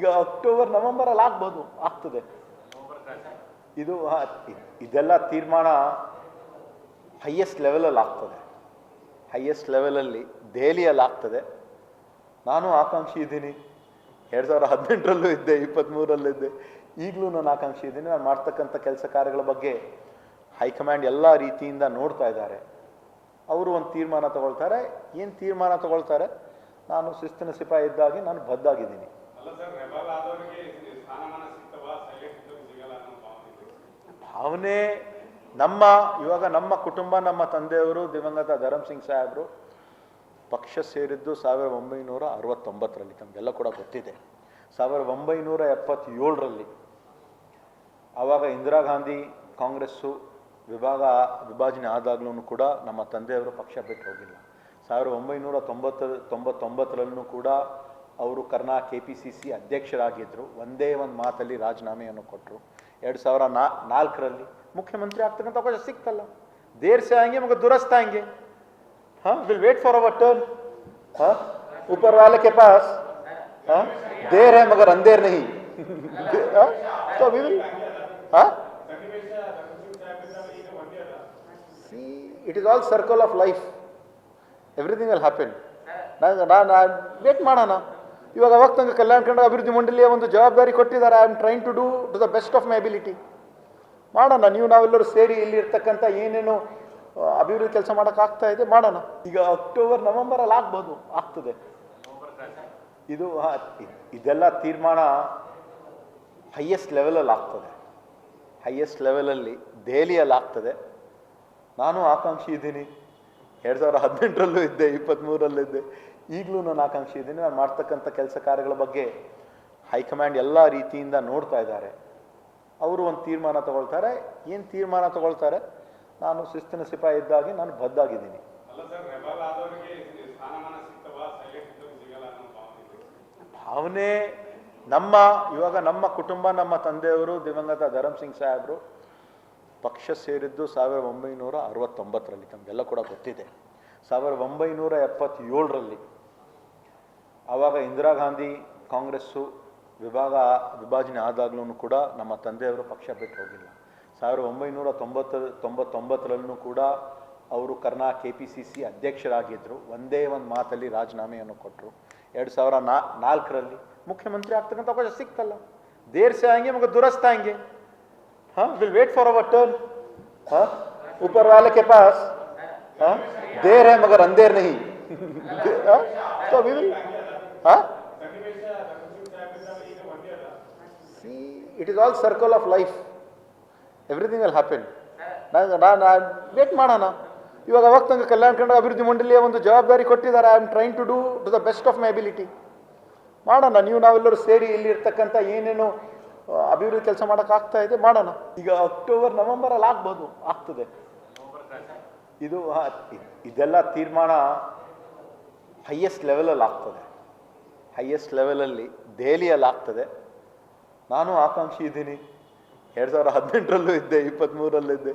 ಈಗ ಅಕ್ಟೋಬರ್ ನವೆಂಬರಲ್ಲಿ ಆಗ್ಬೋದು, ಆಗ್ತದೆ. ಇದು ಇದೆಲ್ಲ ತೀರ್ಮಾನ ಹೈಯೆಸ್ಟ್ ಲೆವೆಲಲ್ಲಿ ಆಗ್ತದೆ. ಹೈಯೆಸ್ಟ್ ಲೆವೆಲಲ್ಲಿ ದೆಹಲಿಯಲ್ಲಿ ಆಗ್ತದೆ. ನಾನು ಆಕಾಂಕ್ಷಿ ಇದ್ದೀನಿ. 2018ರಲ್ಲೂ ಇದ್ದೆ, 23ರಲ್ಲೂ ಇದ್ದೆ, ಈಗಲೂ ನಾನು ಆಕಾಂಕ್ಷಿ ಇದ್ದೀನಿ. ನಾನು ಮಾಡ್ತಕ್ಕಂಥ ಕೆಲಸ ಕಾರ್ಯಗಳ ಬಗ್ಗೆ ಹೈಕಮಾಂಡ್ ಎಲ್ಲ ರೀತಿಯಿಂದ ನೋಡ್ತಾ ಇದ್ದಾರೆ. ಅವರು ಒಂದು ತೀರ್ಮಾನ ತಗೊಳ್ತಾರೆ. ಏನು ತೀರ್ಮಾನ ತಗೊಳ್ತಾರೆ, ನಾನು ಶಿಸ್ತಿನ ಸಿಪಾಯಿ ಇದ್ದಾಗಿ ನಾನು ಬದ್ಧಾಗಿದ್ದೀನಿ. ಭಾವನೆ ಇವಾಗ ನಮ್ಮ ಕುಟುಂಬ, ನಮ್ಮ ತಂದೆಯವರು ದಿವಂಗತ ಧರಮ್ ಸಿಂಗ್ ಸಾಹೇಬರು ಪಕ್ಷ ಸೇರಿದ್ದು 1969ರಲ್ಲಿ, ತಮಗೆಲ್ಲ ಕೂಡ ಗೊತ್ತಿದೆ. 1977ರಲ್ಲಿ ಆವಾಗ ಇಂದಿರಾ ಗಾಂಧಿ ಕಾಂಗ್ರೆಸ್ಸು ವಿಭಾಜನೆ ಆದಾಗ್ಲೂ ಕೂಡ ನಮ್ಮ ತಂದೆಯವರು ಪಕ್ಷ ಬಿಟ್ಟು ಹೋಗಿಲ್ಲ. 1999ರಲ್ಲೂ ಕೂಡ ಅವರು KPCC ಅಧ್ಯಕ್ಷರಾಗಿದ್ದರು. ಒಂದೇ ಒಂದು ಮಾತಲ್ಲಿ ರಾಜೀನಾಮೆಯನ್ನು ಕೊಟ್ಟರು. 2004ರಲ್ಲಿ ಮುಖ್ಯಮಂತ್ರಿ ಆಗ್ತಕ್ಕಂಥ ಅವಕಾಶ ಸಿಕ್ತಲ್ಲ. ದೇರ್ ಸೆ ಆएंगे मगर दुरुस्त आएंगे. हाँ, will wait for our turn. हाँ, ऊपर वाले के पास हाँ देर है मगर अंधेर नहीं. तो वी विल हाँ, see, it is all circle of life. Everything will happen. ನಾನು ವೇಟ್ ಮಾಡೋಣ. ಇವಾಗ ಅವಾಗ ತನಕ ಕಲ್ಯಾಣ ಕರ್ನಾಟಕ ಅಭಿವೃದ್ಧಿ ಮಂಡಳಿಯ ಒಂದು ಜವಾಬ್ದಾರಿ ಕೊಟ್ಟಿದ್ದಾರೆ. I am trying to do to the best of my ability. ಮಾಡೋಣ. ನಾವೆಲ್ಲರೂ ಸೇರಿ ಇಲ್ಲಿ ಇರ್ತಕ್ಕಂಥ ಏನೇನು ಅಭಿವೃದ್ಧಿ ಕೆಲಸ ಮಾಡೋಕ್ಕಾಗ್ತಾ ಇದೆ ಮಾಡೋಣ. ಈಗ ಅಕ್ಟೋಬರ್ ನವೆಂಬರಲ್ಲಿ ಆಗ್ಬೋದು, ಆಗ್ತದೆ. ಇದು ಇದೆಲ್ಲ ತೀರ್ಮಾನ ಹೈಯೆಸ್ಟ್ ಲೆವೆಲಲ್ಲಿ ಆಗ್ತದೆ. ಹೈಯೆಸ್ಟ್ ಲೆವೆಲಲ್ಲಿ ದೆಹಲಿಯಲ್ಲಿ ಆಗ್ತದೆ. ನಾನು ಆಕಾಂಕ್ಷಿ ಇದ್ದೀನಿ. 2018ರಲ್ಲೂ ಇದ್ದೆ, 23ರಲ್ಲೂ ಇದ್ದೆ, ಈಗಲೂ ನಾನು ಆಕಾಂಕ್ಷಿ ಇದ್ದೀನಿ. ನಾನು ಮಾಡ್ತಕ್ಕಂಥ ಕೆಲಸ ಕಾರ್ಯಗಳ ಬಗ್ಗೆ ಹೈಕಮಾಂಡ್ ಎಲ್ಲ ರೀತಿಯಿಂದ ನೋಡ್ತಾ ಇದ್ದಾರೆ. ಅವರು ಒಂದು ತೀರ್ಮಾನ ತಗೊಳ್ತಾರೆ. ಏನು ತೀರ್ಮಾನ ತಗೊಳ್ತಾರೆ, ನಾನು ಶಿಸ್ತಿನ ಸಿಪಾಯಿ ಇದ್ದಾಗಿ ನಾನು ಬದ್ಧಾಗಿದ್ದೀನಿ. ಭಾವನೆ ಇವಾಗ ನಮ್ಮ ಕುಟುಂಬ, ನಮ್ಮ ತಂದೆಯವರು ದಿವಂಗತ ಧರಮ್ ಸಿಂಗ್ ಸಾಹೇಬರು ಪಕ್ಷ ಸೇರಿದ್ದು 1969ರಲ್ಲಿ, ತಮಗೆಲ್ಲ ಕೂಡ ಗೊತ್ತಿದೆ. 1977ರಲ್ಲಿ ಆವಾಗ ಇಂದಿರಾ ಗಾಂಧಿ ಕಾಂಗ್ರೆಸ್ಸು ವಿಭಾಜನೆ ಆದಾಗ್ಲೂ ಕೂಡ ನಮ್ಮ ತಂದೆಯವರು ಪಕ್ಷ ಬಿಟ್ಟು ಹೋಗಿಲ್ಲ. 1999ರಲ್ಲೂ ಕೂಡ ಅವರು KPCC ಅಧ್ಯಕ್ಷರಾಗಿದ್ದರು. ಒಂದೇ ಒಂದು ಮಾತಲ್ಲಿ ರಾಜೀನಾಮೆಯನ್ನು ಕೊಟ್ಟರು. 2004ರಲ್ಲಿ ಮುಖ್ಯಮಂತ್ರಿ ಆಗ್ತಕ್ಕಂಥ ಅವಕಾಶ ಸಿಕ್ತಲ್ಲ. ದೇರ್ ಸೆ ಆएंगे मगर दुरुस्त आएंगे. हाँ, will wait for our turn. हाँ, ऊपर वाले के पास हाँ देर है मगर अंधेर नहीं. तो वी विल हाँ, see, it is all circle of life. Everything will happen. ನಾನು ವೇಟ್ ಮಾಡೋಣ. ಇವಾಗ ಅವಾಗ ತನಕ ಕಲ್ಯಾಣ ಕರ್ನಾಟಕ ಅಭಿವೃದ್ಧಿ ಮಂಡಳಿಯ ಒಂದು ಜವಾಬ್ದಾರಿ ಕೊಟ್ಟಿದ್ದಾರೆ. I am trying to do to the best of my ability. ಮಾಡೋಣ. ನಾವೆಲ್ಲರೂ ಸೇರಿ ಇಲ್ಲಿ ಇರ್ತಕ್ಕಂಥ ಏನೇನು ಅಭಿವೃದ್ಧಿ ಕೆಲಸ ಮಾಡೋಕ್ಕಾಗ್ತಾ ಇದೆ ಮಾಡೋಣ. ಈಗ ಅಕ್ಟೋಬರ್ ನವೆಂಬರಲ್ಲಿ ಆಗ್ಬೋದು, ಆಗ್ತದೆ. ಇದು ಇದೆಲ್ಲ ತೀರ್ಮಾನ ಹೈಯೆಸ್ಟ್ ಲೆವೆಲಲ್ಲಿ ಆಗ್ತದೆ. ಹೈಯೆಸ್ಟ್ ಲೆವೆಲಲ್ಲಿ ದೆಹಲಿಯಲ್ಲಿ ಆಗ್ತದೆ. ನಾನು ಆಕಾಂಕ್ಷಿ ಇದ್ದೀನಿ. 2018ರಲ್ಲೂ ಇದ್ದೆ, 23ರಲ್ಲೂ ಇದ್ದೆ,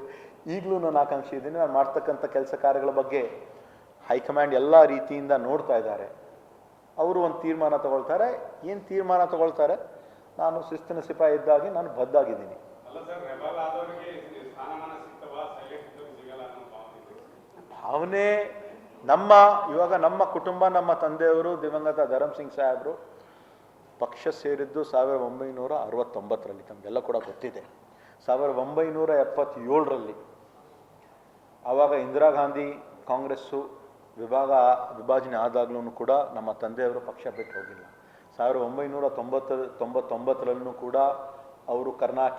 ಈಗಲೂ ನಾನು ಆಕಾಂಕ್ಷಿ ಇದ್ದೀನಿ. ನಾನು ಮಾಡ್ತಕ್ಕಂಥ ಕೆಲಸ ಕಾರ್ಯಗಳ ಬಗ್ಗೆ ಹೈಕಮಾಂಡ್ ಎಲ್ಲ ರೀತಿಯಿಂದ ನೋಡ್ತಾ ಇದ್ದಾರೆ. ಅವರು ಒಂದು ತೀರ್ಮಾನ ತಗೊಳ್ತಾರೆ. ಏನು ತೀರ್ಮಾನ ತಗೊಳ್ತಾರೆ, ನಾನು ಶಿಸ್ತಿನ ಸಿಪಾಯಿ ಇದ್ದಾಗಿ ನಾನು ಬದ್ಧಾಗಿದ್ದೀನಿ. ಭಾವನೆ ಇವಾಗ ನಮ್ಮ ಕುಟುಂಬ, ನಮ್ಮ ತಂದೆಯವರು ದಿವಂಗತ ಧರಮ್ ಸಿಂಗ್ ಸಾಹೇಬರು ಪಕ್ಷ ಸೇರಿದ್ದು 1969ರಲ್ಲಿ, ತಮಗೆಲ್ಲ ಕೂಡ ಗೊತ್ತಿದೆ. 1977ರಲ್ಲಿ ಆವಾಗ ಇಂದಿರಾ ಗಾಂಧಿ ಕಾಂಗ್ರೆಸ್ಸು ವಿಭಾಜನೆ ಆದಾಗ್ಲೂ ಕೂಡ ನಮ್ಮ ತಂದೆಯವರು ಪಕ್ಷ ಬಿಟ್ಟು ಹೋಗಿಲ್ಲ. 1999ರಲ್ಲೂ ಕೂಡ ಅವರು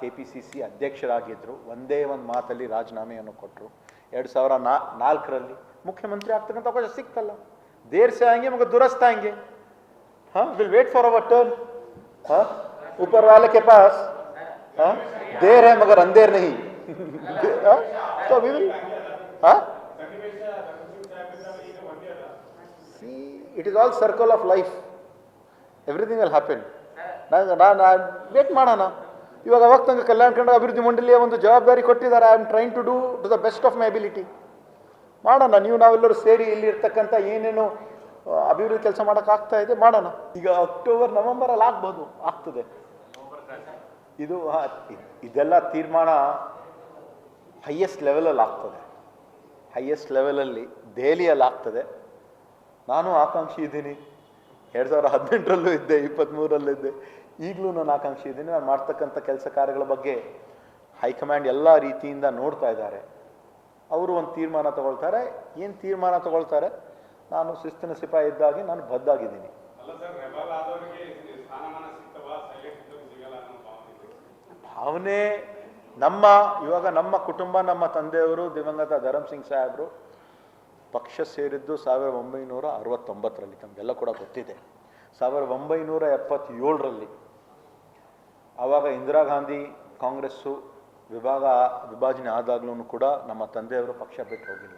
KPCC ಅಧ್ಯಕ್ಷರಾಗಿದ್ದರು. ಒಂದೇ ಒಂದು ಮಾತಲ್ಲಿ ರಾಜೀನಾಮೆಯನ್ನು ಕೊಟ್ಟರು. 2004ರಲ್ಲಿ ಮುಖ್ಯಮಂತ್ರಿ ಆಗ್ತಕ್ಕಂಥ ಅವಕಾಶ ಸಿಕ್ತಲ್ಲ. ದೇರ್ ಸೆ ಆएंगे मगर दुरुस्त आएंगे. हाँ, will wait for our turn. हाँ, ऊपर वाले के पास हाँ देर है मगर अंधेर नहीं. तो वी विल हाँ, see, it is all circle of life. Everything will happen. ನಾನು ವೇಟ್ ಮಾಡೋಣ. ಇವಾಗ ಅವಾಗ ತನಕ ಕಲ್ಯಾಣ ಕರ್ನಾಟಕ ಅಭಿವೃದ್ಧಿ ಮಂಡಳಿಯ ಒಂದು ಜವಾಬ್ದಾರಿ ಕೊಟ್ಟಿದ್ದಾರೆ. I am trying to do to the best of my ability. ಮಾಡೋಣ. ನಾವೆಲ್ಲರೂ ಸೇರಿ ಇಲ್ಲಿ ಇರ್ತಕ್ಕಂಥ ಏನೇನು ಅಭಿವೃದ್ಧಿ ಕೆಲಸ ಮಾಡೋಕ್ಕಾಗ್ತಾ ಇದೆ, ಮಾಡೋಣ. ಈಗ ಅಕ್ಟೋಬರ್ ನವೆಂಬರಲ್ಲಿ ಆಗ್ಬೋದು, ಆಗ್ತದೆ. ಇದು ಇದೆಲ್ಲ ತೀರ್ಮಾನ ಹೈಯೆಸ್ಟ್ ಲೆವೆಲಲ್ಲಿ ಆಗ್ತದೆ. ಹೈಯೆಸ್ಟ್ ಲೆವೆಲಲ್ಲಿ ದೆಹಲಿಯಲ್ಲಿ ಆಗ್ತದೆ. ನಾನು ಆಕಾಂಕ್ಷಿ ಇದ್ದೀನಿ. 2018ರಲ್ಲೂ ಇದ್ದೆ, 23ರಲ್ಲೂ ಇದ್ದೆ, ಈಗಲೂ ನಾನು ಆಕಾಂಕ್ಷಿ ಇದ್ದೀನಿ. ನಾನು ಮಾಡ್ತಕ್ಕಂಥ ಕೆಲಸ ಕಾರ್ಯಗಳ ಬಗ್ಗೆ ಹೈಕಮಾಂಡ್ ಎಲ್ಲ ರೀತಿಯಿಂದ ನೋಡ್ತಾ ಇದ್ದಾರೆ. ಅವರು ಒಂದು ತೀರ್ಮಾನ ತಗೊಳ್ತಾರೆ. ಏನು ತೀರ್ಮಾನ ತಗೊಳ್ತಾರೆ, ನಾನು ಶಿಸ್ತಿನ ಸಿಪಾಯಿ ಇದ್ದಾಗಿ ನಾನು ಬದ್ಧಾಗಿದ್ದೀನಿ. ಭಾವನೆ ಇವಾಗ ನಮ್ಮ ಕುಟುಂಬ, ನಮ್ಮ ತಂದೆಯವರು ದಿವಂಗತ ಧರಮ್ ಸಿಂಗ್ ಸಾಹೇಬರು ಪಕ್ಷ ಸೇರಿದ್ದು 1969ರಲ್ಲಿ, ತಮಗೆಲ್ಲ ಕೂಡ ಗೊತ್ತಿದೆ. 1977ರಲ್ಲಿ ಆವಾಗ ಇಂದಿರಾ ಗಾಂಧಿ ಕಾಂಗ್ರೆಸ್ಸು ವಿಭಾಜನೆ ಆದಾಗ್ಲೂ ಕೂಡ ನಮ್ಮ ತಂದೆಯವರು ಪಕ್ಷ ಬಿಟ್ಟು ಹೋಗಿಲ್ಲ.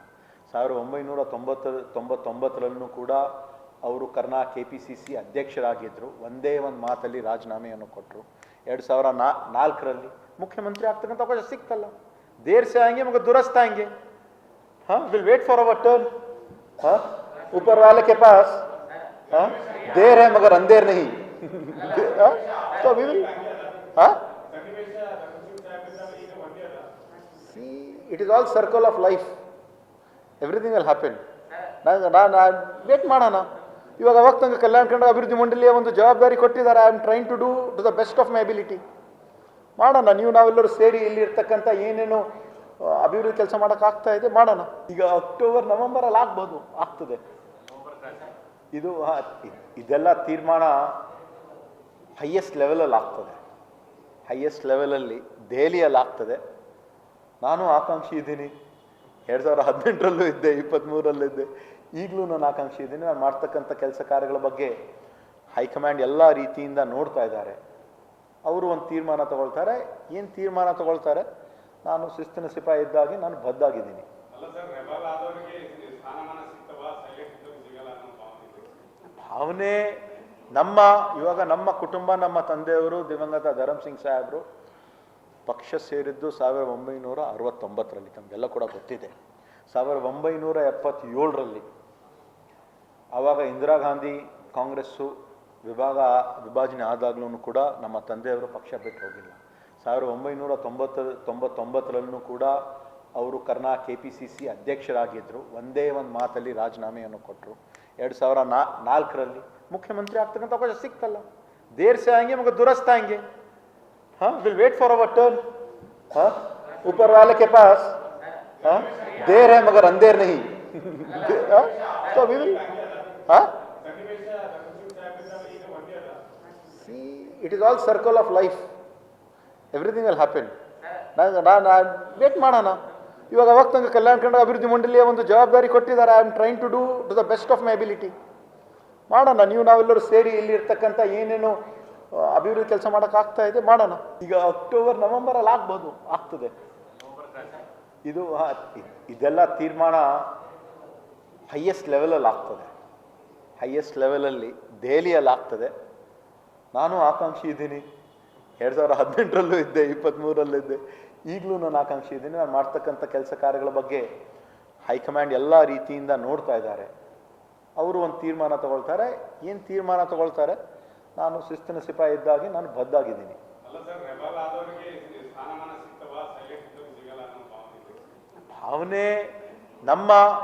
1999ರಲ್ಲೂ ಕೂಡ ಅವರು KPCC ಅಧ್ಯಕ್ಷರಾಗಿದ್ದರು. ಒಂದೇ ಒಂದು ಮಾತಲ್ಲಿ ರಾಜೀನಾಮೆಯನ್ನು ಕೊಟ್ಟರು. 2004ರಲ್ಲಿ ಮುಖ್ಯಮಂತ್ರಿ ಆಗ್ತಕ್ಕಂಥ ಅವಕಾಶ ಸಿಕ್ತಲ್ಲ. ದೇರ್ ಸೆ ಆएंगे मगर दुरुस्त आएंगे. हाँ, will wait for our turn. हाँ, ऊपर वाले के पास हाँ देर है मगर अंधेर नहीं. तो वी विल हाँ. See, it is all circle of life. Everything will happen. ನಾನು ವೇಟ್ ಮಾಡೋಣ. ಇವಾಗ ಅವಾಗ ತನಕ ಕಲ್ಯಾಣ ಕರ್ನಾಟಕ ಅಭಿವೃದ್ಧಿ ಮಂಡಳಿಯ ಒಂದು ಜವಾಬ್ದಾರಿ ಕೊಟ್ಟಿದ್ದಾರೆ. I am trying to do to the best of my ability. ಮಾಡೋಣ. ನಾವೆಲ್ಲರೂ ಸೇರಿ ಇಲ್ಲಿ ಇರ್ತಕ್ಕಂಥ ಏನೇನು ಅಭಿವೃದ್ಧಿ ಕೆಲಸ ಮಾಡೋಕ್ಕಾಗ್ತಾ ಇದೆ, ಮಾಡೋಣ. ಈಗ ಅಕ್ಟೋಬರ್ ನವೆಂಬರಲ್ಲಿ ಆಗ್ಬೋದು, ಆಗ್ತದೆ. ಇದು ಇದೆಲ್ಲ ತೀರ್ಮಾನ ಹೈಯೆಸ್ಟ್ ಲೆವೆಲಲ್ಲಿ ಆಗ್ತದೆ. ಹೈಯೆಸ್ಟ್ ಲೆವೆಲಲ್ಲಿ ದೆಹಲಿಯಲ್ಲಿ ಆಗ್ತದೆ. ನಾನು ಆಕಾಂಕ್ಷಿ ಇದ್ದೀನಿ. 2018ರಲ್ಲೂ ಇದ್ದೆ, 23ರಲ್ಲೂ ಇದ್ದೆ, ಈಗಲೂ ನಾನು ಆಕಾಂಕ್ಷಿ ಇದ್ದೀನಿ. ನಾನು ಮಾಡ್ತಕ್ಕಂಥ ಕೆಲಸ ಕಾರ್ಯಗಳ ಬಗ್ಗೆ ಹೈಕಮಾಂಡ್ ಎಲ್ಲ ರೀತಿಯಿಂದ ನೋಡ್ತಾ ಇದ್ದಾರೆ. ಅವರು ಒಂದು ತೀರ್ಮಾನ ತಗೊಳ್ತಾರೆ. ಏನು ತೀರ್ಮಾನ ತಗೊಳ್ತಾರೆ, ನಾನು ಶಿಸ್ತಿನ ಸಿಪಾಯಿ ಇದ್ದಾಗಿ ನಾನು ಬದ್ಧಾಗಿದ್ದೀನಿ. ಭಾವನೆ ಇವಾಗ ನಮ್ಮ ಕುಟುಂಬ, ನಮ್ಮ ತಂದೆಯವರು ದಿವಂಗತ ಧರಮ್ ಸಿಂಗ್ ಸಾಹೇಬರು ಪಕ್ಷ ಸೇರಿದ್ದು 1969ರಲ್ಲಿ, ತಮಗೆಲ್ಲ ಕೂಡ ಗೊತ್ತಿದೆ. 1977ರಲ್ಲಿ ಆವಾಗ ಇಂದಿರಾ ಗಾಂಧಿ ಕಾಂಗ್ರೆಸ್ಸು ವಿಭಾಜನೆ ಆದಾಗ್ಲೂ ಕೂಡ ನಮ್ಮ ತಂದೆಯವರು ಪಕ್ಷ ಬಿಟ್ಟು ಹೋಗಿಲ್ಲ. 1999ರಲ್ಲೂ ಕೂಡ ಅವರು KPCC ಅಧ್ಯಕ್ಷರಾಗಿದ್ದರು. ಒಂದೇ ಒಂದು ಮಾತಲ್ಲಿ ರಾಜೀನಾಮೆಯನ್ನು ಕೊಟ್ಟರು. 2004ರಲ್ಲಿ ಮುಖ್ಯಮಂತ್ರಿ ಆಗ್ತಕ್ಕಂಥ ಅವಕಾಶ ಸಿಕ್ತಲ್ಲ. ದೇರ್ ಸೆ ಆएंगे मगर दुरुस्त आएंगे. हाँ, will wait for our turn. हाँ, ऊपर वाले के पास हाँ देर है मगर अंधेर नहीं. तो वी विल हाँ. See, it is all circle of life. Everything will happen. ನಾನು ವೇಟ್ ಮಾಡೋಣ. ಇವಾಗ ಅವಾಗ ತನಕ ಕಲ್ಯಾಣ ಕರ್ನಾಟಕ ಅಭಿವೃದ್ಧಿ ಮಂಡಳಿಯ ಒಂದು ಜವಾಬ್ದಾರಿ ಕೊಟ್ಟಿದ್ದಾರೆ. I am trying to do to the best of my ability. ಮಾಡೋಣ. ನಾವೆಲ್ಲರೂ ಸೇರಿ ಇಲ್ಲಿ ಇರ್ತಕ್ಕಂಥ ಏನೇನು ಅಭಿವೃದ್ಧಿ ಕೆಲಸ ಮಾಡೋಕ್ಕಾಗ್ತಾ ಇದೆ, ಮಾಡೋಣ. ಈಗ ಅಕ್ಟೋಬರ್ ನವೆಂಬರಲ್ಲಿ ಆಗ್ಬೋದು, ಆಗ್ತದೆ. ಇದು ಇದೆಲ್ಲ ತೀರ್ಮಾನ ಹೈಯೆಸ್ಟ್ ಲೆವೆಲಲ್ಲಿ ಆಗ್ತದೆ. ಹೈಯೆಸ್ಟ್ ಲೆವೆಲಲ್ಲಿ ದೆಹಲಿಯಲ್ಲಿ ಆಗ್ತದೆ. ನಾನು ಆಕಾಂಕ್ಷಿ ಇದ್ದೀನಿ. 2018ರಲ್ಲೂ ಇದ್ದೆ, 23ರಲ್ಲೂ ಇದ್ದೆ, ಈಗಲೂ ನಾನು ಆಕಾಂಕ್ಷಿ ಇದ್ದೀನಿ. ನಾನು ಮಾಡ್ತಕ್ಕಂಥ ಕೆಲಸ ಕಾರ್ಯಗಳ ಬಗ್ಗೆ ಹೈಕಮಾಂಡ್ ಎಲ್ಲ ರೀತಿಯಿಂದ ನೋಡ್ತಾ ಇದ್ದಾರೆ. ಅವರು ಒಂದು ತೀರ್ಮಾನ ತಗೊಳ್ತಾರೆ. ಏನು ತೀರ್ಮಾನ ತಗೊಳ್ತಾರೆ, ನಾನು ಶಿಸ್ತಿನ ಸಿಪಾಯಿ ಇದ್ದಾಗಿ ನಾನು ಬದ್ಧಾಗಿದ್ದೀನಿ. ಭಾವನೆ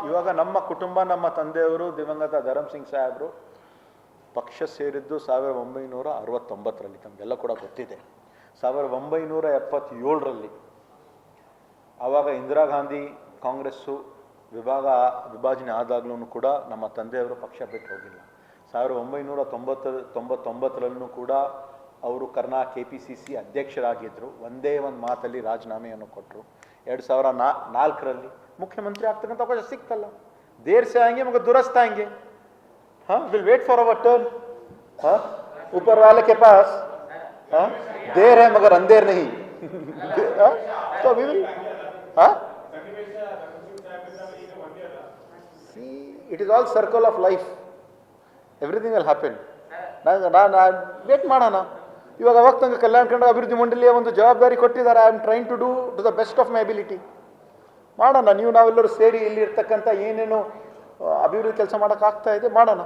ಇವಾಗ ನಮ್ಮ ಕುಟುಂಬ, ನಮ್ಮ ತಂದೆಯವರು ದಿವಂಗತ ಧರಮ್ ಸಿಂಗ್ ಸಾಹೇಬರು ಪಕ್ಷ ಸೇರಿದ್ದು 1969ರಲ್ಲಿ, ತಮಗೆಲ್ಲ ಕೂಡ ಗೊತ್ತಿದೆ. 1977ರಲ್ಲಿ ಆವಾಗ ಇಂದಿರಾ ಗಾಂಧಿ ಕಾಂಗ್ರೆಸ್ಸು ವಿಭಾಜನೆ ಆದಾಗ್ಲೂ ಕೂಡ ನಮ್ಮ ತಂದೆಯವರು ಪಕ್ಷ ಬಿಟ್ಟು ಹೋಗಿಲ್ಲ. 1999ರಲ್ಲೂ ಕೂಡ ಅವರು KPCC ಅಧ್ಯಕ್ಷರಾಗಿದ್ದರು. ಒಂದೇ ಒಂದು ಮಾತಲ್ಲಿ ರಾಜೀನಾಮೆಯನ್ನು ಕೊಟ್ಟರು. 2004ರಲ್ಲಿ ಮುಖ್ಯಮಂತ್ರಿ ಆಗ್ತಕ್ಕಂಥ ಅವಕಾಶ ಸಿಕ್ತಲ್ಲ. ದೇರ್ ಸೆ ಆएंगे मगर दुरुस्त आएंगे. हाँ, will wait for our turn. हाँ, ऊपर वाले के पास हाँ देर है मगर अंधेर नहीं. तो वी विल हाँ. See, it is all circle of life. Everything will happen. ನಾನು ವೇಟ್ ಮಾಡೋಣ. ಇವಾಗ ಅವಾಗ ತನಕ ಕಲ್ಯಾಣ ಕರ್ನಾಟಕ ಅಭಿವೃದ್ಧಿ ಮಂಡಳಿಯ ಒಂದು ಜವಾಬ್ದಾರಿ ಕೊಟ್ಟಿದ್ದಾರೆ. I am trying to do to the best of my ability. ಮಾಡೋಣ. ನಾವೆಲ್ಲರೂ ಸೇರಿ ಇಲ್ಲಿ ಇರ್ತಕ್ಕಂಥ ಏನೇನು ಅಭಿವೃದ್ಧಿ ಕೆಲಸ ಮಾಡೋಕ್ಕಾಗ್ತಾ ಇದೆ, ಮಾಡೋಣ.